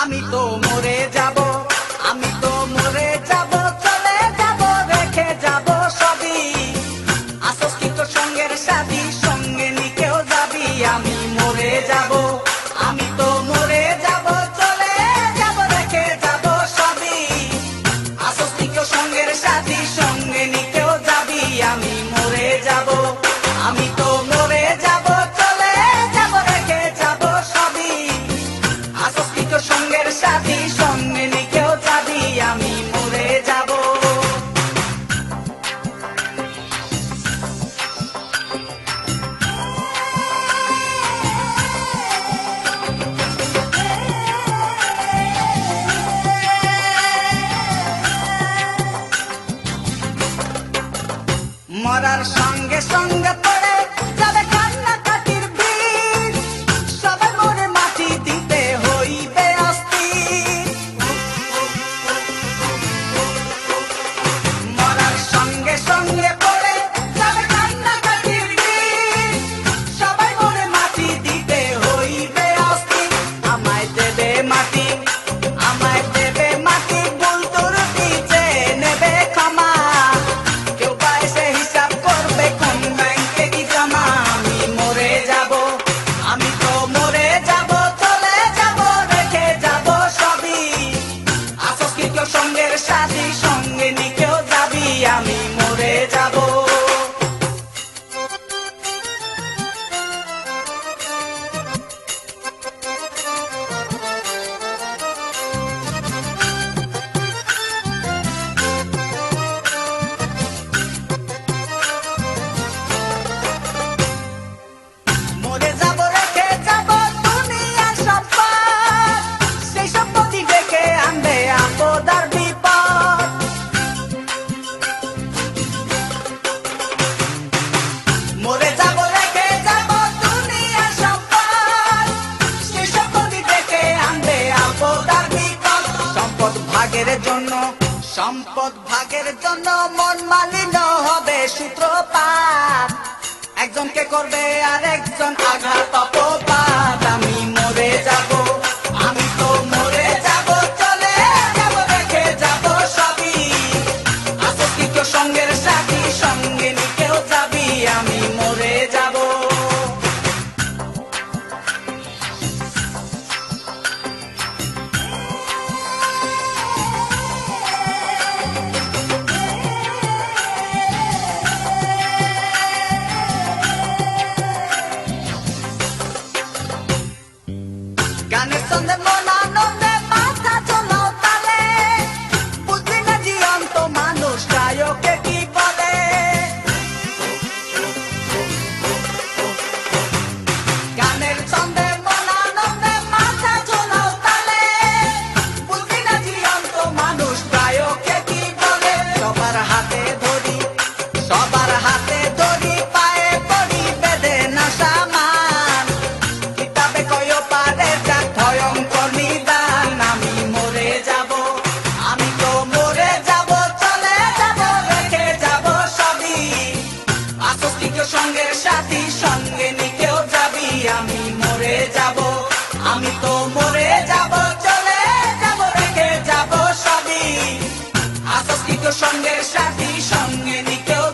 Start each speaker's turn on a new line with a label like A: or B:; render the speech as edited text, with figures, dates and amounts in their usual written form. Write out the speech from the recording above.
A: আমি তো মরে যাব, আমি তো মরে যাব, চলে যাব, রেখে যাব সবই। আসস কি তোর সঙ্গের সাথী, সঙ্গে নিকেও যাবি। আমি মরে যাব, আমি তো মরে যাব, চলে যাব, রেখে যাব সবই। আসস কি তোর সঙ্গের সাথী, সঙ্গে নিকেও যাবি। আমি মরে যাব, আমি তো মরে যাব, চলে যাব, রেখে যাব সবই। আসস কি তোর সঙ্গের সাথী, সঙ্গে নিকেও যাবি। আমি মরে যাব। মরার সঙ্গে সঙ্গে পড়ে যাবে কান্নাকাটির ভিড়, সবাই মরে মাটি দিতে হইবে অস্থির। মরার সঙ্গে সঙ্গে পড়ে যাবে কান্নাকাটির ভিড়, সবাই মরে মাটি দিতে হইবে অস্থির। আমায় দেবে মাটি, আমায় দেবে মাটি, ভুল ত্রুটি যে নেবে ক্ষমা। কেউ বা এসে হিসাব করবে কোন ব্যাংকে কি জমা। আমি মরে যাব, আমি তো মরে যাব, চলে যাব, রেখে যাব সবই। আসস কি কেউ সঙ্গের সাথী, সঙ্গে নিকেও যাবি। আমি মরে যাব। মরে যাব, রেখে যাব দুনিয়ার সম্পদ, সেই সম্পত্তি ডেকে আনবে আপদ আর বিপদ। মরে যাব, রেখে যাব দুনিয়ার সম্পদ, সেই সম্পত্তি ডেকে আনবে আপদ আর বিপদ। সম্পদ ভাগের জন্য, সম্পদ ভাগের জন্য মন মালিন্য হবে সূত্রপাত। একজনকে করবে আর একজন আঘাত অপবাদ। আমি মরে যাব, আমি তো মরে যাব, চলে যাব, রেখে যাব সবই। আসস কি কেউ সঙ্গের সাথী, সঙ্গে নিকেও যাবি। আমি মরে যাব। গানের ছন্দে মন আনন্দে মাথা চলাও তালে, বুঝলি না জীবন্ত মানুষ গায়কে কি বলে। গানের ছন্দে মন আনন্দে মাথা চলাও তালে, বুঝলি না জীবন্ত মানুষ গায়কে কি বলে। সবার হাতে ধরি, সবার হাতে ধরি, পায়ে পড়ি বেঁধে না সামান। কিতাবে কয় পারে যাক ভয়ঙ্কর নিদান। আমি মরে যাব, আমি তো মরে যাব, চলে যাব, রেখে যাব সবই। আসস কি কেউ সঙ্গের সাথী, সঙ্গে নিকেও যাবি। আমি মরে যাব, আমি তো মরে যাব, চলে যাব, রেখে যাব সবই। আসস কি কেউ সঙ্গের সাথী, সঙ্গে নিকেও